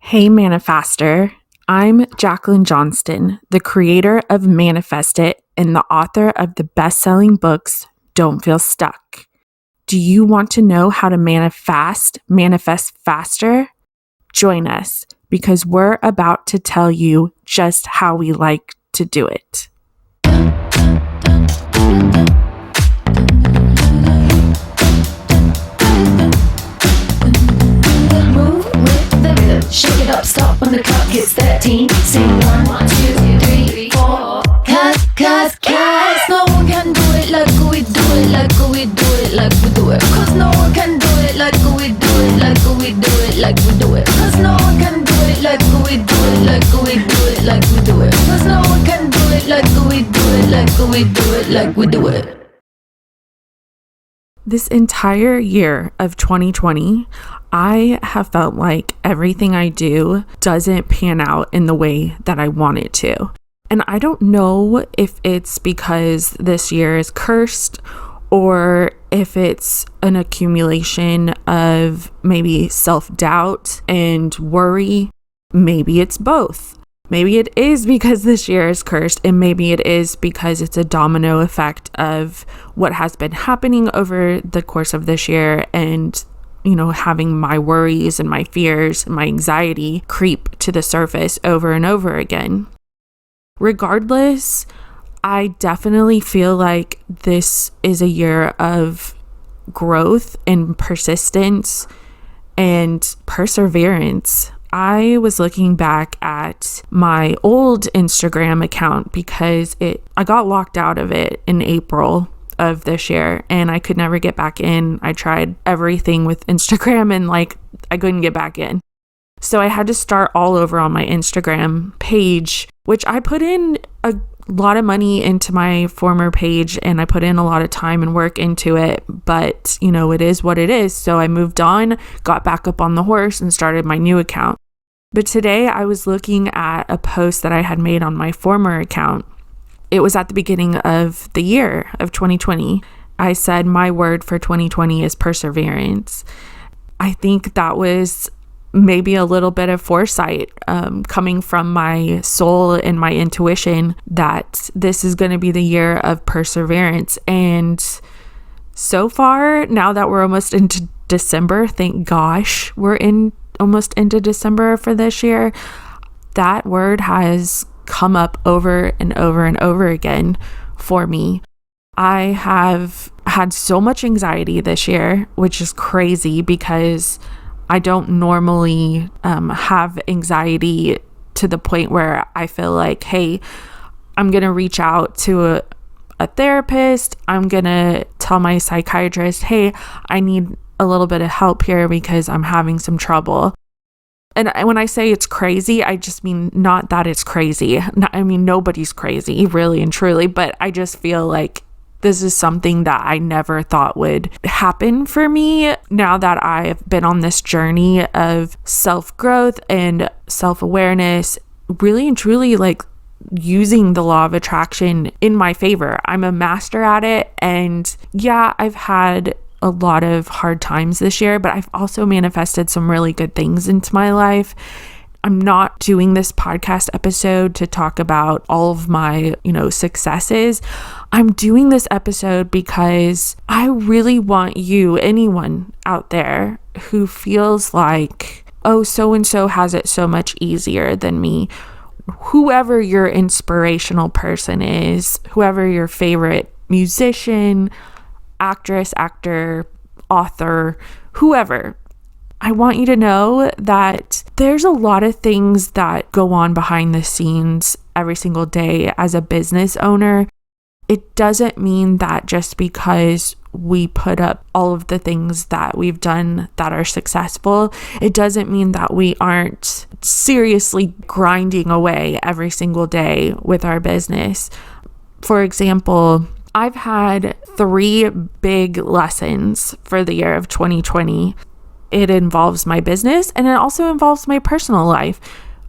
Hey, Manifester. I'm Jacqueline Johnston, the creator of Manifest It and the author of the best-selling books, Don't Feel Stuck. Do you want to know how to manifest faster? Join us because we're about to tell you just how we like to do it. Shake it up, stop when the clock gets 13. Sing 1, 2, 3, 4. Cause no one can do it like we do it, like we do it, like we do it. Cause no one can do it like we do it, like we do it, like we do it. Cause no one can do it like we do it, like we do it, like we do it. Cause no one can do it like we do it, like we do it, like we do it. This entire year of 2020, I have felt like everything I do doesn't pan out in the way that I want it to. And I don't know if it's because this year is cursed or if it's an accumulation of maybe self-doubt and worry. Maybe it's both. Maybe it is because this year is cursed, and maybe it is because it's a domino effect of what has been happening over the course of this year and, having my worries and my fears and my anxiety creep to the surface over and over again. Regardless, I definitely feel like this is a year of growth and persistence and perseverance. I was looking back at my old Instagram account because I got locked out of it in April of this year and I could never get back in. I tried everything with Instagram and I couldn't get back in. So I had to start all over on my Instagram page, which I put in a lot of money into my former page and I put in a lot of time and work into it, but it is what it is. So I moved on, got back up on the horse and started my new account. But today I was looking at a post that I had made on my former account. It was at the beginning of the year of 2020. I said my word for 2020 is perseverance. I think that was maybe a little bit of foresight coming from my soul and my intuition that this is going to be the year of perseverance. And so far, now that we're almost into December, thank gosh, we're almost into December for this year, that word has come up over and over and over again for me. I have had so much anxiety this year, which is crazy because I don't normally have anxiety to the point where I feel like, hey, I'm going to reach out to a therapist. I'm going to tell my psychiatrist, hey, I need a little bit of help here because I'm having some trouble. And when I say it's crazy, I just mean not that it's crazy. I mean, nobody's crazy, really and truly, but I just feel like this is something that I never thought would happen for me now that I've been on this journey of self-growth and self-awareness, really and truly using the law of attraction in my favor. I'm a master at it. And yeah, I've had a lot of hard times this year, but I've also manifested some really good things into my life. I'm not doing this podcast episode to talk about all of my, successes. I'm doing this episode because I really want you, anyone out there who feels like, oh, so-and-so has it so much easier than me, whoever your inspirational person is, whoever your favorite musician, actress, actor, author, whoever, I want you to know that there's a lot of things that go on behind the scenes every single day as a business owner. It doesn't mean that just because we put up all of the things that we've done that are successful, it doesn't mean that we aren't seriously grinding away every single day with our business. For example, I've had 3 big lessons for the year of 2020. It involves my business and it also involves my personal life.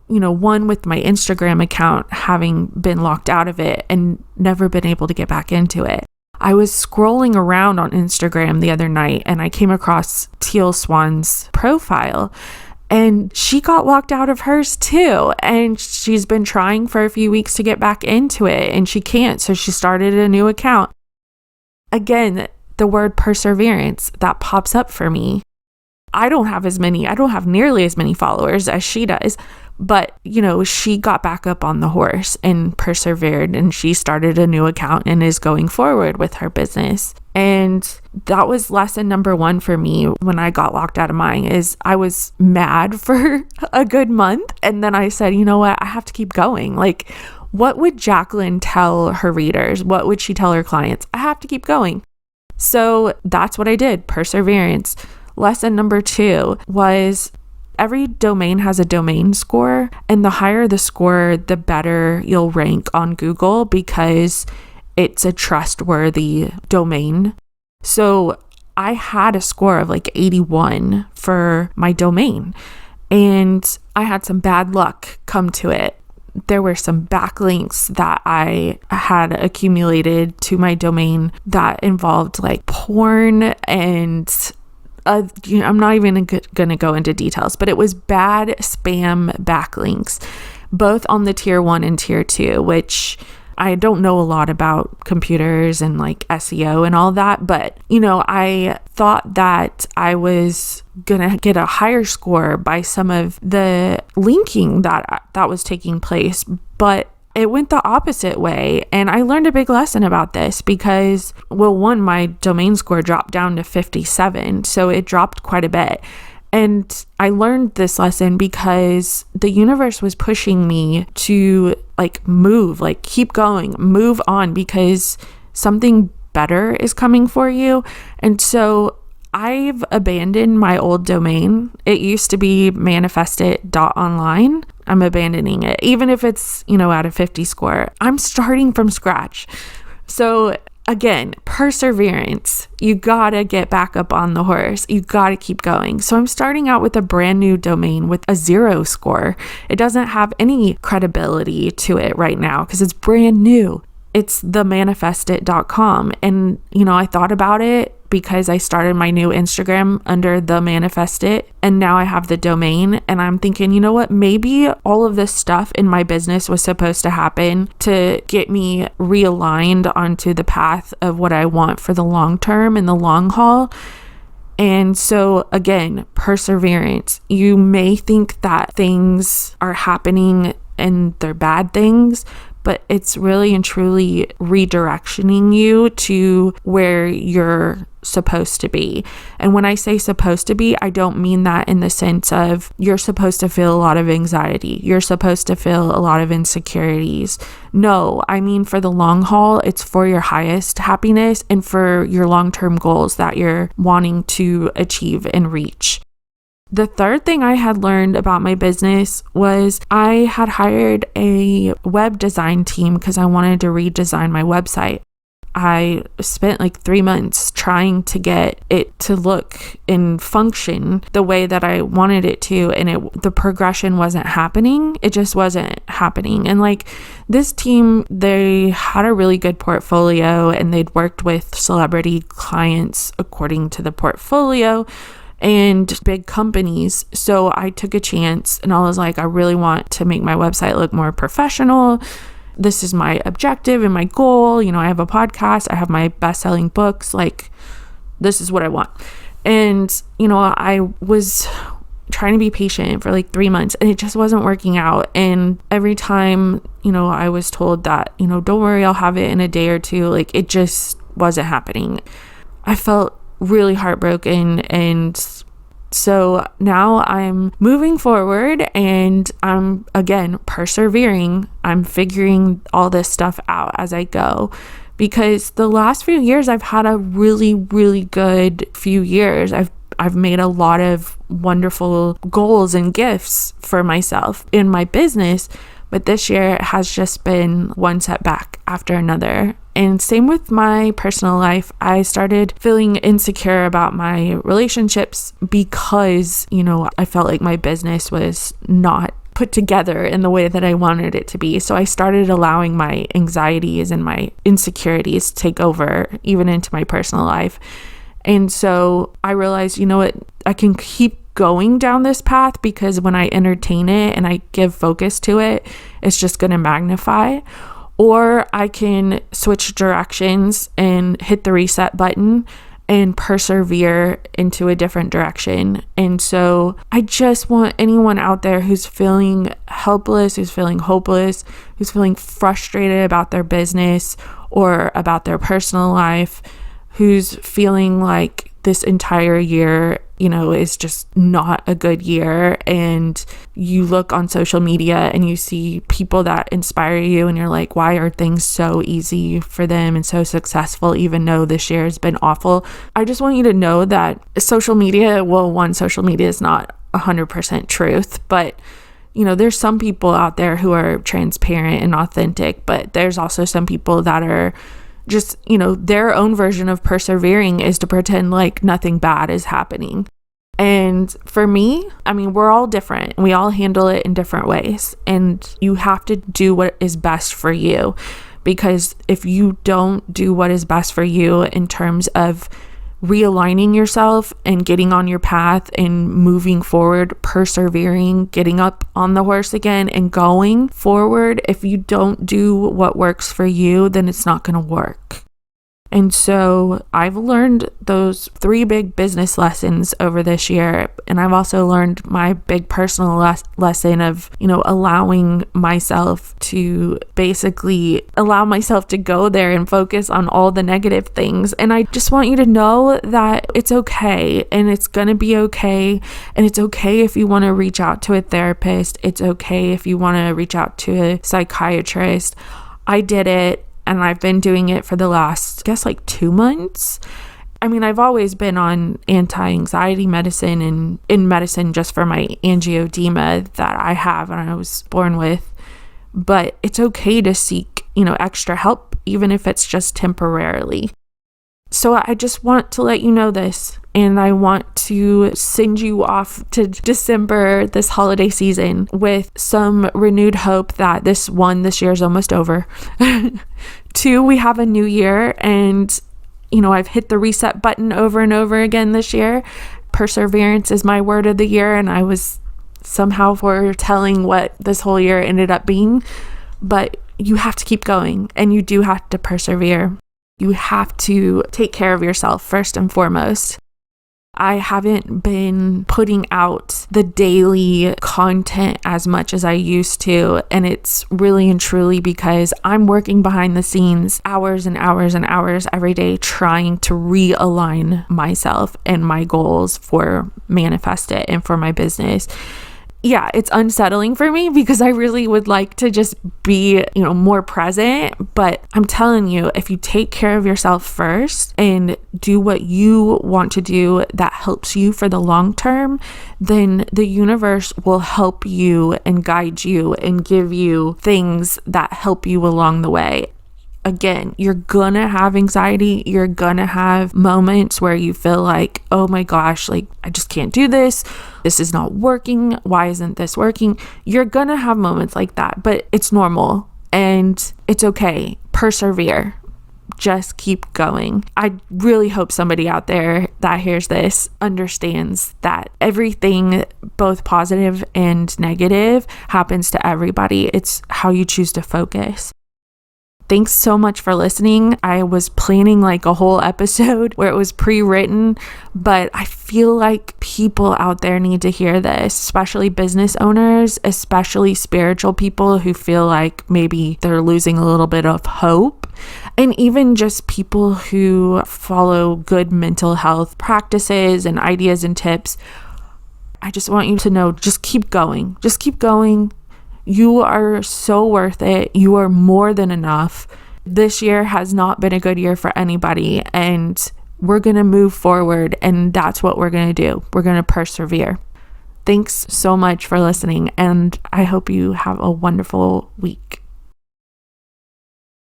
One with my Instagram account having been locked out of it and never been able to get back into it. I was scrolling around on Instagram the other night and I came across Teal Swan's profile And she got locked out of hers too. And she's been trying for a few weeks to get back into it and she can't. So she started a new account. Again, the word perseverance that pops up for me. I don't have nearly as many followers as she does. But, she got back up on the horse and persevered, and she started a new account and is going forward with her business. And that was lesson number 1 for me when I got locked out of mine. Is I was mad for a good month. And then I said, you know what? I have to keep going. Like, what would Jacqueline tell her readers? What would she tell her clients? I have to keep going. So that's what I did. Perseverance. Lesson number 2 was every domain has a domain score, and the higher the score, the better you'll rank on Google because it's a trustworthy domain. So I had a score of like 81 for my domain, and I had some bad luck come to it. There were some backlinks that I had accumulated to my domain that involved like porn and I'm not even going to go into details, but it was bad spam backlinks, both on the tier 1 and tier 2, which I don't know a lot about computers and like SEO and all that. But, I thought that I was going to get a higher score by some of the linking that was taking place. But it went the opposite way. And I learned a big lesson about this because, well, one, my domain score dropped down to 57. So it dropped quite a bit. And I learned this lesson because the universe was pushing me to move, keep going, move on, because something better is coming for you. And so I've abandoned my old domain. It used to be manifestit.online. I'm abandoning it. Even if it's, at a 50 score, I'm starting from scratch. So again, perseverance. You gotta get back up on the horse. You gotta keep going. So I'm starting out with a brand new domain with a 0 score. It doesn't have any credibility to it right now because it's brand new. It's themanifestit.com. And, I thought about it because I started my new Instagram under the Manifestit, and now I have the domain, and I'm thinking, you know what, maybe all of this stuff in my business was supposed to happen to get me realigned onto the path of what I want for the long term and the long haul. And so again, perseverance. You may think that things are happening and they're bad things, but it's really and truly redirectioning you to where you're supposed to be. And when I say supposed to be, I don't mean that in the sense of you're supposed to feel a lot of anxiety. You're supposed to feel a lot of insecurities. No, I mean for the long haul, it's for your highest happiness and for your long-term goals that you're wanting to achieve and reach. The third thing I had learned about my business was I had hired a web design team because I wanted to redesign my website. I spent 3 months trying to get it to look and function the way that I wanted it to, and the progression wasn't happening. It just wasn't happening. And this team, they had a really good portfolio and they'd worked with celebrity clients according to the portfolio and big companies. So I took a chance and I was like, I really want to make my website look more professional. This is my objective and my goal. I have a podcast, I have my best-selling books. This is what I want. And, I was trying to be patient for 3 months and it just wasn't working out. And every time, I was told that, don't worry, I'll have it in a day or two. It just wasn't happening. I felt really heartbroken, and so now I'm moving forward and I'm again persevering. I'm figuring all this stuff out as I go, because the last few years I've had a really, really good few years. I've made a lot of wonderful goals and gifts for myself in my business, but this year has just been one setback after another. And same with my personal life. I started feeling insecure about my relationships because, I felt like my business was not put together in the way that I wanted it to be. So I started allowing my anxieties and my insecurities to take over even into my personal life. And so I realized, I can keep going down this path because when I entertain it and I give focus to it, it's just going to magnify. Or I can switch directions and hit the reset button and persevere into a different direction. And so I just want anyone out there who's feeling helpless, who's feeling hopeless, who's feeling frustrated about their business or about their personal life, who's feeling like this entire year, is just not a good year, and you look on social media and you see people that inspire you and you're like, why are things so easy for them and so successful even though this year has been awful? I just want you to know that social media is not 100% truth, but there's some people out there who are transparent and authentic, but there's also some people that are just, their own version of persevering is to pretend like nothing bad is happening. And for me, we're all different. We all handle it in different ways. And you have to do what is best for you. Because if you don't do what is best for you in terms of realigning yourself and getting on your path and moving forward, persevering, getting up on the horse again and going forward, if you don't do what works for you, then it's not going to work. And so I've learned those 3 big business lessons over this year. And I've also learned my big personal lesson of, allowing myself to go there and focus on all the negative things. And I just want you to know that it's okay, and it's going to be okay. And it's okay if you want to reach out to a therapist. It's okay if you want to reach out to a psychiatrist. I did it. And I've been doing it for the last, 2 months. I've always been on anti-anxiety medicine and in medicine just for my angioedema that I have and I was born with. But it's okay to seek, extra help, even if it's just temporarily. So I just want to let you know this. And I want to send you off to December, this holiday season, with some renewed hope that this year is almost over. 2, we have a new year, and I've hit the reset button over and over again this year. Perseverance is my word of the year, and I was somehow foretelling what this whole year ended up being. But you have to keep going, and you do have to persevere. You have to take care of yourself first and foremost. I haven't been putting out the daily content as much as I used to, and it's really and truly because I'm working behind the scenes hours and hours and hours every day trying to realign myself and my goals for Manifest It and for my business. Yeah, it's unsettling for me because I really would like to just be, more present. But I'm telling you, if you take care of yourself first and do what you want to do that helps you for the long term, then the universe will help you and guide you and give you things that help you along the way. Again, you're gonna have anxiety. You're gonna have moments where you feel like, oh my gosh, I just can't do this. This is not working. Why isn't this working? You're gonna have moments like that, but it's normal and it's okay. Persevere. Just keep going. I really hope somebody out there that hears this understands that everything, both positive and negative, happens to everybody. It's how you choose to focus. Thanks so much for listening. I was planning a whole episode where it was pre-written, but I feel like people out there need to hear this, especially business owners, especially spiritual people who feel like maybe they're losing a little bit of hope, and even just people who follow good mental health practices and ideas and tips. I just want you to know, just keep going. Just keep going. You are so worth it. You are more than enough. This year has not been a good year for anybody, and we're going to move forward, and that's what we're going to do. We're going to persevere. Thanks so much for listening, and I hope you have a wonderful week.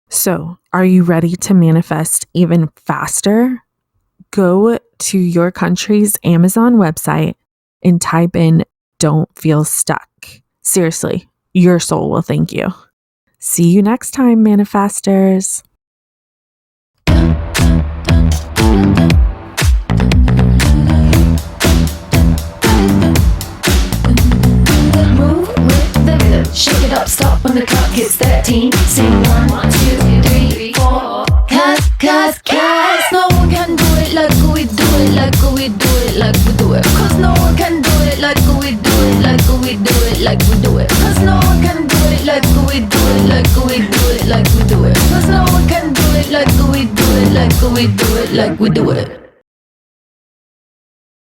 So, are you ready to manifest even faster? Go to your country's Amazon website and type in "don't feel stuck." Seriously. Your soul will thank you. See you next time, manifestors. stop when the clock hits 13. Sing 1, 2, 3, 4. Cause no one can do it like we do it, like we do it, like we do it. Cause no one can do it like we do it, like we do it, like we do it. Cause no one can do it like we do it, like we do it, like we do it. Cause no one can do it like we do it, like we do it, like we do it.